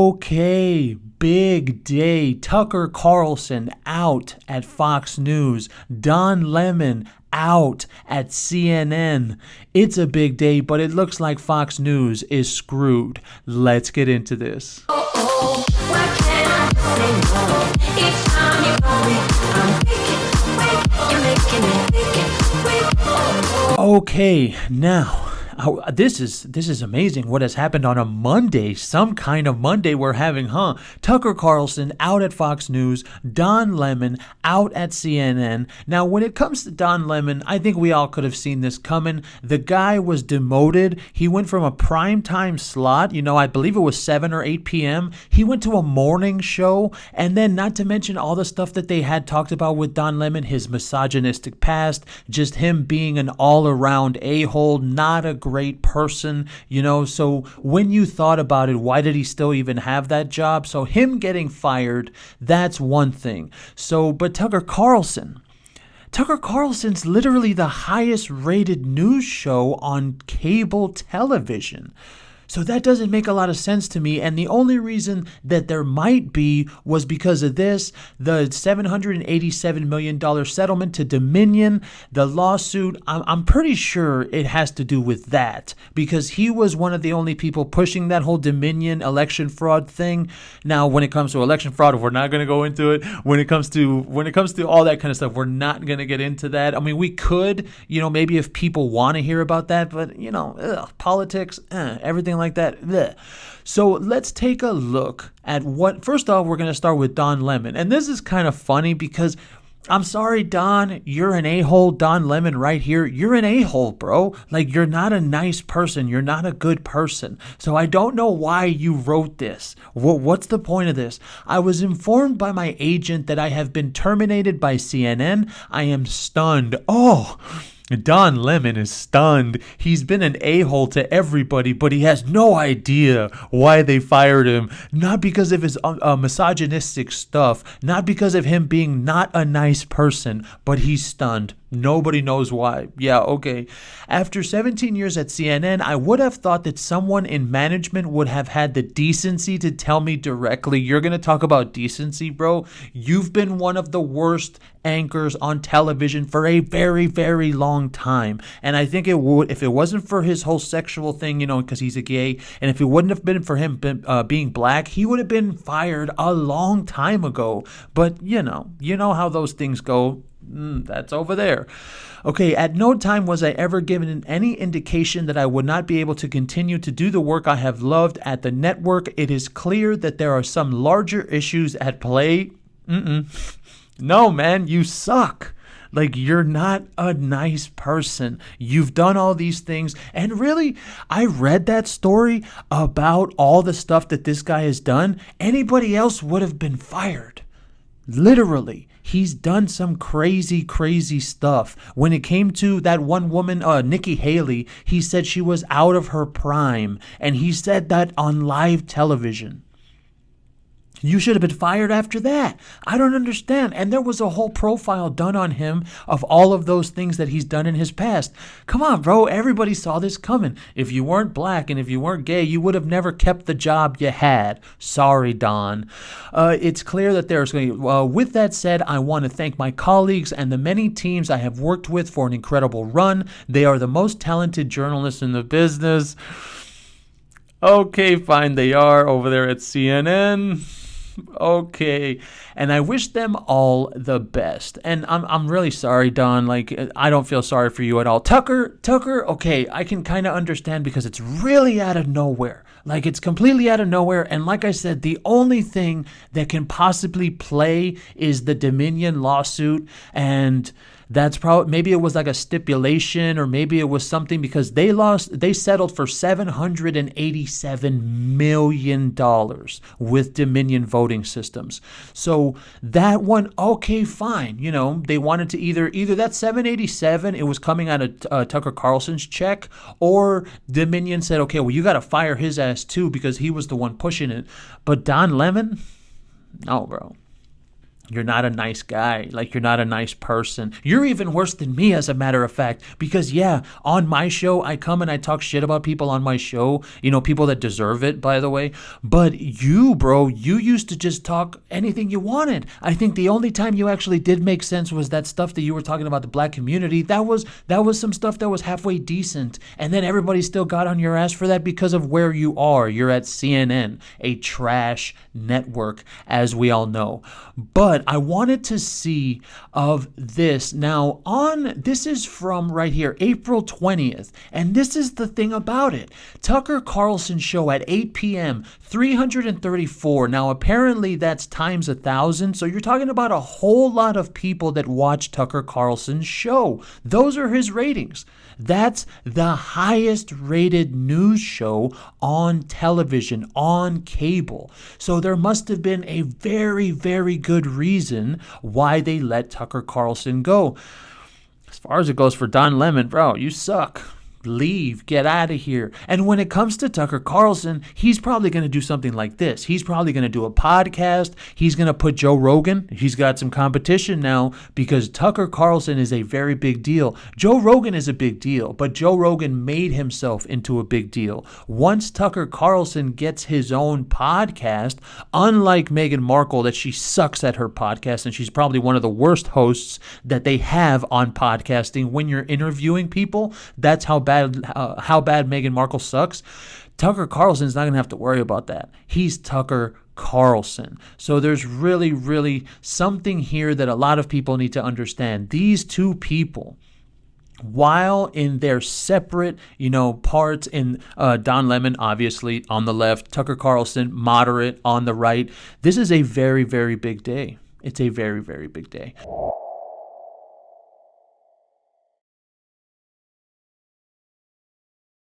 Okay, big day. Tucker Carlson out at Fox News. Don Lemon out at CNN. It's a big day, but it looks like Fox News is screwed. Let's get into this. Why can't I say no? Each time you call me, I'm thinking, you're making me think. Okay, now this is amazing what has happened on a Monday, some kind of Monday we're having, Tucker Carlson out at Fox News, Don Lemon out at CNN. Now, when it comes to Don Lemon, I think we all could have seen this coming. The guy was demoted. He went from a primetime slot, I believe it was 7 or 8 p.m. He went to a morning show, and then not to mention all the stuff that they had talked about with Don Lemon, his misogynistic past, just him being an all-around a-hole, not a great person, so when you thought about it, why did he still even have that job? So him getting fired, that's one thing. But Tucker Carlson's literally the highest rated news show on cable television. So that doesn't make a lot of sense to me. And the only reason that there might be was because of this, the $787 million settlement to Dominion, the lawsuit. I'm pretty sure it has to do with that because he was one of the only people pushing that whole Dominion election fraud thing. Now, when it comes to election fraud, we're not going to go into it. When it comes to all that kind of stuff, we're not going to get into that. I mean, we could, maybe if people want to hear about that, but politics, everything like that. Bleh. So let's take a look at first off, we're going to start with Don Lemon. And this is kind of funny because I'm sorry, Don, you're an a-hole. Don Lemon right here. You're an a-hole, bro. Like, you're not a nice person. You're not a good person. So I don't know why you wrote this. What's the point of this? I was informed by my agent that I have been terminated by CNN. I am stunned. Oh, Don Lemon is stunned. He's been an a-hole to everybody, but he has no idea why they fired him. Not because of his misogynistic stuff, not because of him being not a nice person, but he's stunned. Nobody knows why. Yeah, okay. After 17 years at CNN, I would have thought that someone in management would have had the decency to tell me directly. You're going to talk about decency, bro? You've been one of the worst anchors on television for a very, very long time. And I think it would, if it wasn't for his whole sexual thing, because he's a gay, and if it wouldn't have been for him being black, he would have been fired a long time ago. But, you know how those things go. That's over there. Okay, at no time was I ever given any indication that I would not be able to continue to do the work I have loved at the network. It is clear that there are some larger issues at play. No, man, you suck. Like, you're not a nice person. You've done all these things. And really, I read that story about all the stuff that this guy has done. Anybody else would have been fired. Literally. He's done some crazy, crazy stuff. When it came to that one woman, Nikki Haley, he said she was out of her prime. And he said that on live television. You should have been fired after that. I don't understand. And there was a whole profile done on him of all of those things that he's done in his past. Come on, bro. Everybody saw this coming. If you weren't black and if you weren't gay, you would have never kept the job you had. Sorry, Don. It's clear that there's going to... with that said, I want to thank my colleagues and the many teams I have worked with for an incredible run. They are the most talented journalists in the business. Okay, fine. They are over there at CNN. Okay, and I wish them all the best. And I'm really sorry, Don. Like, I don't feel sorry for you at all. Tucker, okay, I can kind of understand because it's really out of nowhere. Like, it's completely out of nowhere. And like I said, the only thing that can possibly play is the Dominion lawsuit. And that's probably, maybe it was like a stipulation or maybe it was something because they settled for $787 million with Dominion voting systems. So that one, okay, fine. They wanted to either that 787, it was coming out of Tucker Carlson's check, or Dominion said, okay, well, you got to fire his ass too because he was the one pushing it. But Don Lemon? No, bro. You're not a nice guy. Like, you're not a nice person. You're even worse than me, as a matter of fact, because yeah, on my show, I come and I talk shit about people on my show, people that deserve it, by the way. But you, bro, you used to just talk anything you wanted. I think the only time you actually did make sense was that stuff that you were talking about the black community. That was some stuff that was halfway decent. And then everybody still got on your ass for that because of where you are. You're at CNN, a trash network, as we all know. But I wanted to see of this. Now, this is from right here, April 20th. And this is the thing about it. Tucker Carlson show at 8 p.m., 334. Now, apparently that's times 1,000. So you're talking about a whole lot of people that watch Tucker Carlson's show. Those are his ratings. That's the highest rated news show on television, on cable. So there must have been a very, very good reason why they let Tucker Carlson go. As far as it goes for Don Lemon, bro, you suck. Leave, get out of here. And when it comes to Tucker Carlson, he's probably going to do something like this. He's probably going to do a podcast. He's going to put Joe Rogan. He's got some competition now because Tucker Carlson is a very big deal. Joe Rogan is a big deal, but Joe Rogan made himself into a big deal. Once Tucker Carlson gets his own podcast, unlike Meghan Markle, that she sucks at her podcast, and she's probably one of the worst hosts that they have on podcasting. When you're interviewing people, that's how bad Meghan Markle sucks. Tucker Carlson's not going to have to worry about that. He's Tucker Carlson. So there's really, really something here that a lot of people need to understand. These two people, while in their separate, parts, in Don Lemon, obviously, on the left, Tucker Carlson, moderate, on the right, this is a very, very big day. It's a very, very big day.